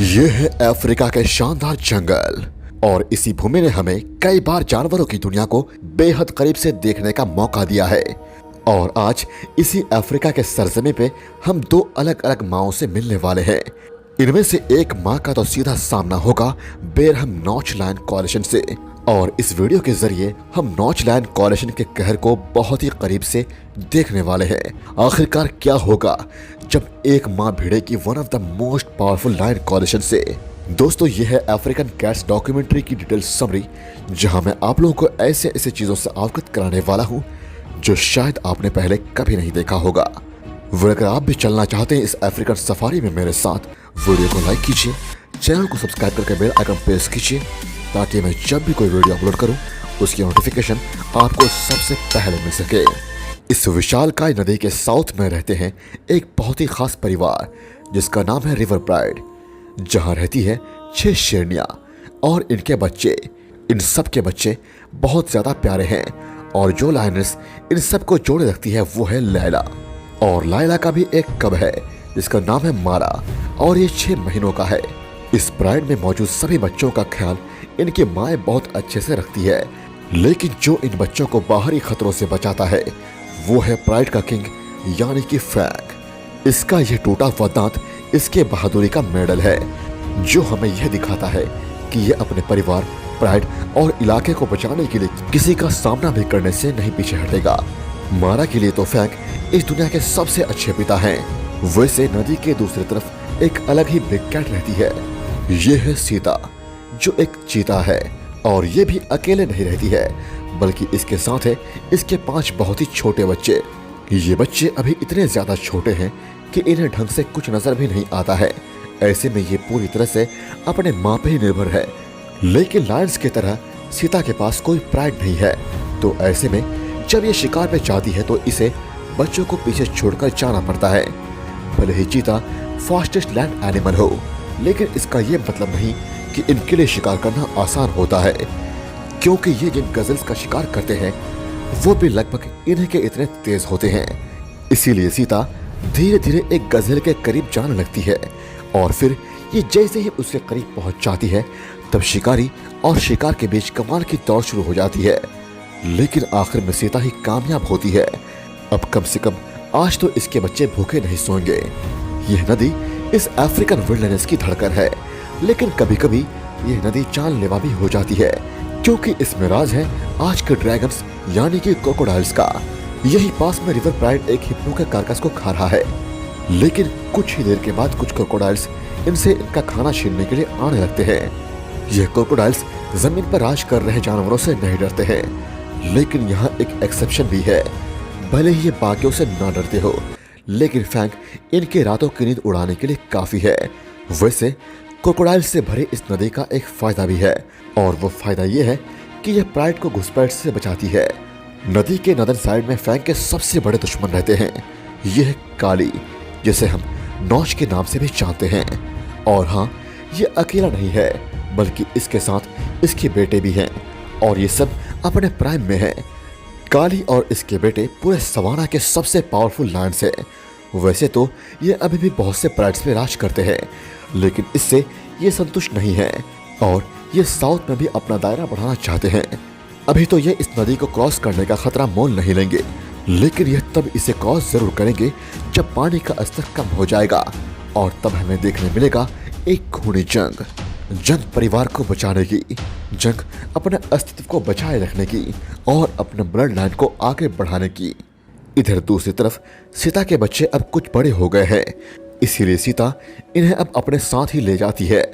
ये है अफ्रीका के शानदार जंगल और इसी भूमि ने हमें कई बार जानवरों की दुनिया को बेहद करीब से देखने का मौका दिया है। और आज इसी अफ्रीका के सरजमी पे हम दो अलग अलग माओं से मिलने वाले हैं। इनमें से एक माँ का तो सीधा सामना होगा बेरहम नौच लायन कोalition से, और इस वीडियो के जरिए हम नौच लायन कोalition के कहर को बहुत ही करीब से देखने वाले हैं। आखिरकार क्या होगा जब एक माँ भिड़ेगी one of the most powerful lion coalition से। दोस्तों, ये है अफ्रीकन कैट्स डॉक्यूमेंट्री की डिटेल समरी, जहां मैं आप लोगों को ऐसे ऐसे चीजों से अवगत कराने वाला हूं जो शायद आपने पहले कभी नहीं देखा होगा। अगर आप भी चलना चाहते हैं इस अफ्रीकन सफारी में मेरे साथ, वीडियो को लाइक कीजिए, चैनल को सब्सक्राइब करके बेल आइकन प्रेस कीजिए, ताकि मैं जब भी कोई वीडियो अपलोड करूं उसकी नोटिफिकेशन आपको सबसे पहले मिल सके। इस विशालकाय नदी के साउथ में रहते हैं एक बहुत ही खास परिवार जिसका नाम है रिवर प्राइड, जहां रहती है 6 शेरनियां और इनके बच्चे। इन सब के बच्चे बहुत ज्यादा प्यारे हैं और जो लायनेस इन सबको जोड़े रखती है वो है लैला। और लैला का भी एक कब है जिसका नाम है मारा, और ये 6 महीनों का है। इस प्राइड में मौजूद सभी बच्चों का ख्याल इनकी माँ बहुत अच्छे से रखती है, लेकिन जो इन बच्चों को बाहरी खतरों से बचाता है वो है प्राइड का किंग यानी कि फ्रैंक। इसका यह टूटा हुआ दांत इसके बहादुरी का मेडल है, जो हमें यह दिखाता है कि यह अपने परिवार, प्राइड और इलाके को बचाने के लिए किसी का सामना भी करने से नहीं पीछे हटेगा। मारा के लिए तो फ्रैंक इस दुनिया के सबसे अच्छे पिता हैं। वैसे नदी के दूसरी तरफ एक अलग ही बिग कैट रहती है। ये है सीता, जो एक चीता है, और ये भी अकेले नहीं रहती है, बल्कि इसके साथ है इसके 5 बहुत ही छोटे बच्चे। ये बच्चे अभी इतने ज्यादा छोटे हैं कि इन्हें ढंग से कुछ नजर भी नहीं आता है। ऐसे में ये पूरी तरह से अपने माँ पे ही निर्भर है। लेकिन लायंस की तरह सीता के पास कोई प्राइड नहीं है, तो ऐसे में जब ये शिकार पे जाती है तो इसे बच्चों को पीछे छोड़कर जाना पड़ता है। भले ही चीता फास्टेस्ट लैंड एनिमल हो, लेकिन इसका ये मतलब नहीं कि इनके लिए शिकार करना आसान होता है, क्योंकि ये जिन गजल्स का शिकार करते हैं वो भी लगभग इन्हीं के इतने तेज होते हैं। इसीलिए सीता धीरे धीरे एक गजल के करीब जाने लगती है, और फिर ये जैसे ही उसके करीब पहुंच जाती है तब शिकारी और शिकार के बीच कमाल की दौड़ शुरू हो जाती है। लेकिन आखिर में सीता ही कामयाब होती है। अब कम से कम आज तो इसके बच्चे भूखे नहीं सोएंगे। यह नदी इस अफ्रीकन विल्डरनेस की धड़कन है, लेकिन कभी कभी यह नदी जानलेवा भी हो जाती है, क्योंकि इसमें राज है आज के ड्रैगन्स यानी कि क्रोकोडाइल्स का। यही पास में रिवर प्राइड एक हिप्पो के कार्कस को खा रहा है, लेकिन कुछ ही देर के बाद कुछ क्रोकोडाइल्स इनसे इनका खाना छीनने के लिए आने लगते हैं। यह क्रोकोडाइल्स जमीन पर राज कर रहे जानवरों से नहीं डरते हैं, लेकिन यहाँ एक एक्सेप्शन भी है। भले ही ये बाकियों से ना डरते हो, लेकिन फ्रैंक इनके रातों की नींद उड़ाने के लिए काफी है। वैसे क्रोकोडाइल से भरे इस नदी का एक फायदा भी है, और वो फायदा ये है कि यह प्राइड को घुसपैठ से बचाती है। नदी के नदन साइड में फ्रैंक के सबसे बड़े दुश्मन रहते हैं। यह है काली, जिसे हम नौच के नाम से भी जानते हैं। और हाँ, ये अकेला नहीं है, बल्कि इसके साथ इसके बेटे भी हैं, और ये सब अपने प्राइम में हैं। काली और इसके बेटे पूरे सवाना के सबसे पावरफुल लायंस हैं। वैसे तो ये अभी भी बहुत से प्राइड्स पे राज करते हैं, लेकिन इससे ये संतुष्ट नहीं है, और ये साउथ में भी अपना दायरा बढ़ाना चाहते हैं। अभी तो ये इस नदी को क्रॉस करने का खतरा मोल नहीं लेंगे, लेकिन यह तब इसे क्रॉस जरूर करेंगे जब पानी का स्तर कम हो जाएगा, और तब हमें देखने मिलेगा एक खूनी जंग। जंग परिवार को बचाने की, जंग अपने अस्तित्व को बचाए रखने की, और अपने ब्लड लाइन को आगे बढ़ाने की। इधर दूसरी तरफ सीता के बच्चे अब कुछ बड़े हो गए हैं, इसीलिए सीता इन्हें अब अपने साथ ही ले जाती है।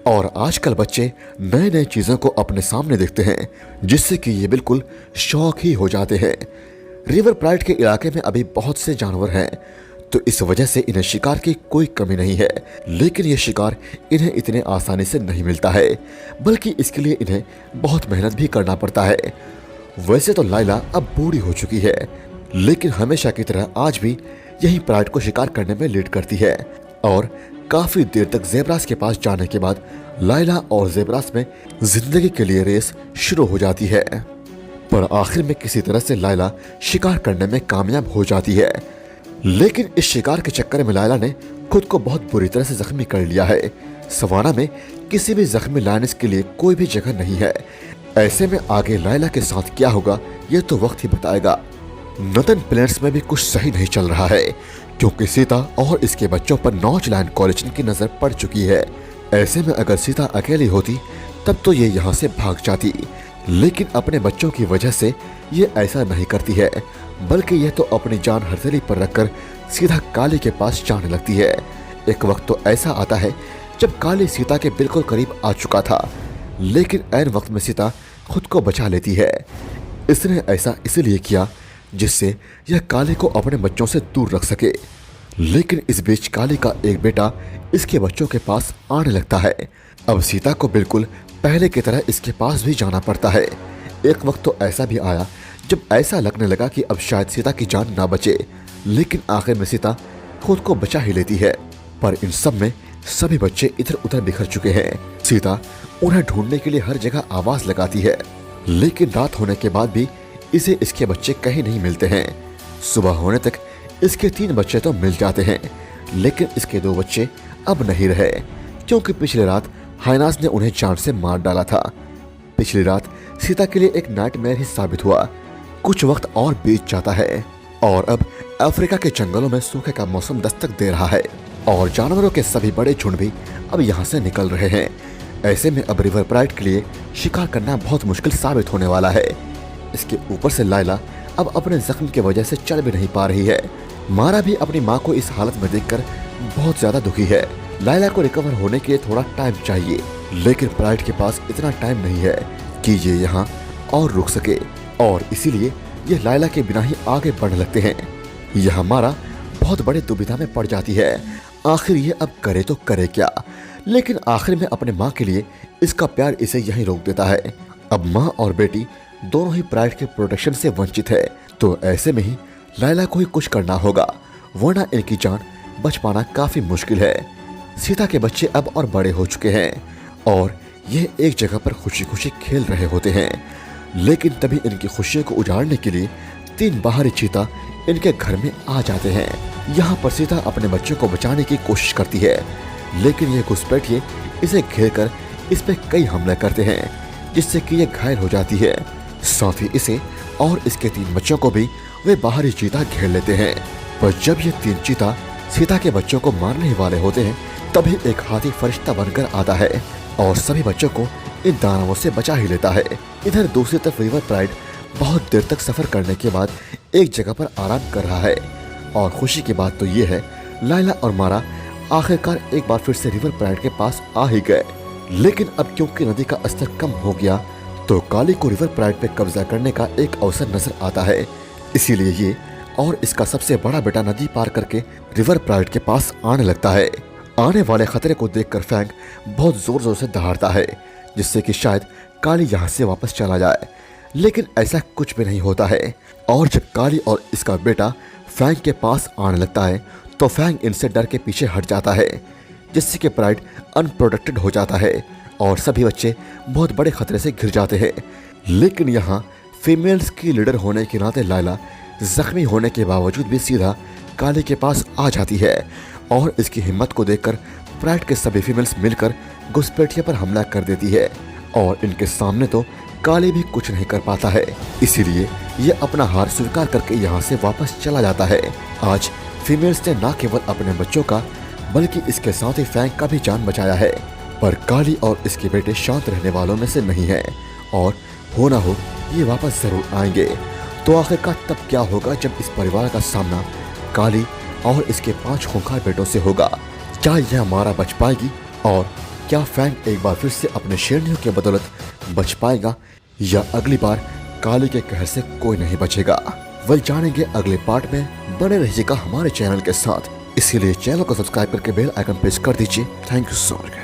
और आजकल बच्चे नए नए चीजों को अपने सामने देखते हैं, जिससे कि ये बिल्कुल शौक ही हो जाते हैं। रिवर प्राइड के इलाके में अभी बहुत से जानवर हैं, तो इस वजह से इन्हें शिकार की कोई कमी नहीं है। लेकिन ये शिकार इन्हें इतने आसानी से नहीं मिलता है, बल्कि इसके लिए इन्हें बहुत मेहनत भी करना पड़ता है। वैसे तो लाइला अब बूढ़ी हो चुकी है, लेकिन हमेशा की तरह आज भी यही प्राइड को शिकार करने में लीड करती है। और काफी देर तक जेब्रास के पास जाने के बाद लाइला और जेब्रास में जिंदगी के लिए रेस शुरू हो जाती है। पर आखिर में किसी तरह से लाइला शिकार करने में कामयाब हो जाती है, लेकिन इस शिकार के चक्कर में लाइला ने खुद को बहुत बुरी तरह से जख्मी कर लिया है, सवाना में किसी भी जख्मी लायनेस के लिए कोई भी जगह नहीं है। ऐसे में आगे लायला के साथ क्या होगा ये तो वक्त ही बताएगा। नॉर्दर्न प्लेन्स में भी कुछ सही नहीं चल रहा है, क्योंकि सीता और इसके बच्चों पर नौजवान कॉलेजन की नजर पड़ चुकी है। ऐसे में अगर सीता अकेली होती तब तो ये यहाँ से भाग जाती, लेकिन अपने बच्चों की वजह से ये ऐसा नहीं करती है, बल्कि यह तो अपनी जान हथेली पर रखकर सीधा काली के पास जाने लगती है। एक वक्त तो ऐसा आता है जब काली सीता के बिल्कुल करीब आ चुका था, लेकिन ऐन वक्त में सीता खुद को बचा लेती है। इसने ऐसा इसलिए किया जिससे यह काली को अपने बच्चों से दूर रख सके। लेकिन इस बीच काली का एक बेटा इसके बच्चों के पास आने लगता है। अब सीता को बिल्कुल पहले की तरह इसके पास भी जाना पड़ता है। एक वक्त तो ऐसा भी आया जब ऐसा लगने लगा कि अब शायद सीता की जान ना बचे, लेकिन आखिर में सीता खुद को बचा ही लेती है। पर इन सब में सभी बच्चे इधर उधर बिखर चुके हैं। सीता उन्हें ढूंढने के लिए हर जगह आवाज लगाती है, लेकिन रात होने के बाद भी इसे इसके बच्चे कहीं नहीं मिलते हैं। सुबह होने तक इसके 3 बच्चे तो मिल जाते हैं, लेकिन इसके 2 बच्चे अब नहीं रहे, क्योंकि पिछली रात हाइनास ने उन्हें जान से मार डाला था। पिछली रात सीता के लिए एक नाइटमेयर ही साबित हुआ। कुछ वक्त और बीत जाता है और अब अफ्रीका के जंगलों में सूखे का मौसम दस्तक दे रहा है और जानवरों के सभी बड़े झुंड भी अब यहाँ से निकल रहे हैं। ऐसे में अब रिवर प्राइड के लिए शिकार करना बहुत मुश्किल साबित होने वाला है। इसके ऊपर से लायला अब अपने जख्म की वजह से चल भी नहीं पा रही है। मारा भी अपनी माँ को इस हालत में देखकर बहुत ज्यादा दुखी है। लायला को रिकवर होने के लिए थोड़ा टाइम चाहिए, लेकिन प्राइड के पास इतना टाइम नहीं है कि ये यहाँ और रुक सके, और इसीलिए ये लायला के बिना ही आगे बढ़ने लगते हैं। यह मारा बहुत बड़े दुविधा में पड़ जाती है। आखिर ये अब करे तो करे क्या, लेकिन आखिर में अपने माँ के लिए इसका प्यार इसे यहीं रोक देता है। अब माँ और बेटी दोनों ही प्राइड के प्रोटेक्शन से वंचित है, तो ऐसे में ही लायला को ही कुछ करना होगा, वरना इनकी जान बच पाना काफी मुश्किल है। सीता के बच्चे अब और बड़े हो चुके हैं और ये एक जगह पर खुशी खुशी खेल रहे होते हैं, लेकिन तभी इनकी खुशियों को उजाड़ने के लिए 3 बाहरी चीता इनके घर में आ जाते हैं। यहाँ पर सीता अपने बच्चों को बचाने की कोशिश करती है, लेकिन ये घुसपैठिए इसे घेर कर इस पे कई हमले करते हैं, जिससे कि ये घायल हो जाती है। साथ ही इसे और इसके 3 बच्चों को भी वे बाहरी चीता घेर लेते हैं। पर जब ये 3 चीता सीता के बच्चों को मारने वाले होते हैं, तभी एक हाथी फरिश्ता बनकर आता है और सभी बच्चों को इन दानवों से बचा ही लेता है। इधर दूसरी तरफ रिवर प्राइड बहुत देर तक सफर करने के बाद एक जगह पर आराम कर रहा है, और खुशी की बात तो ये है लायला और मारा आखिरकार एक बार फिर से रिवर प्राइड के पास आ ही गए। लेकिन अब क्योंकि नदी का स्तर कम हो गया, तो काली को रिवर प्राइड पे कब्जा करने का एक अवसर नजर आता है। इसीलिए ये और इसका सबसे बड़ा बेटा नदी पार करके रिवर प्राइड के पास आने लगता है। आने वाले खतरे को देखकर फैंग बहुत जोर जोर से दहाड़ता है, जिससे कि शायद काली यहाँ से वापस चला जाए, लेकिन ऐसा कुछ भी नहीं होता है। और जब काली और इसका बेटा फैंग के पास आने लगता है, तो फैंग इनसे डर के पीछे हट जाता है, जिससे कि प्राइड अनप्रोटेक्टेड हो जाता है और सभी बच्चे बहुत बड़े खतरे से घिर जाते हैं। लेकिन यहाँ फीमेल्स की लीडर होने के नाते लायला जख्मी होने के बावजूद भी सीधा काली के पास आ जाती है, और इसकी हिम्मत को देखकर प्राइड के सभी फीमेल्स मिलकर घुसपैठिए पर हमला कर देती है, और इनके सामने तो काली भी कुछ नहीं कर पाता है। इसीलिए ये अपना हार स्वीकार करके यहाँ से वापस चला जाता है। आज फीमेल्स ने न केवल अपने बच्चों का बल्कि इसके साथ ही फैंग का भी जान बचाया है, पर काली और इसके बेटे शांत रहने वालों में से नहीं है, और हो ना हो ये वापस जरूर आएंगे। तो आखिरकार तब क्या होगा जब इस परिवार का सामना काली और इसके 5 खूंखार बेटों से होगा? क्या यह मारा बच पाएगी, और क्या फैंग एक बार फिर से अपने शेरनियों के बदौलत बच पाएगा, या अगली बार काली के कहर से कोई नहीं बचेगा? वह जानेंगे अगले पार्ट में। बने रहिएगा हमारे चैनल के साथ, इसीलिए चैनल को सब्सक्राइब करके बेल आइकन प्रेस कर दीजिए। Thank you so much.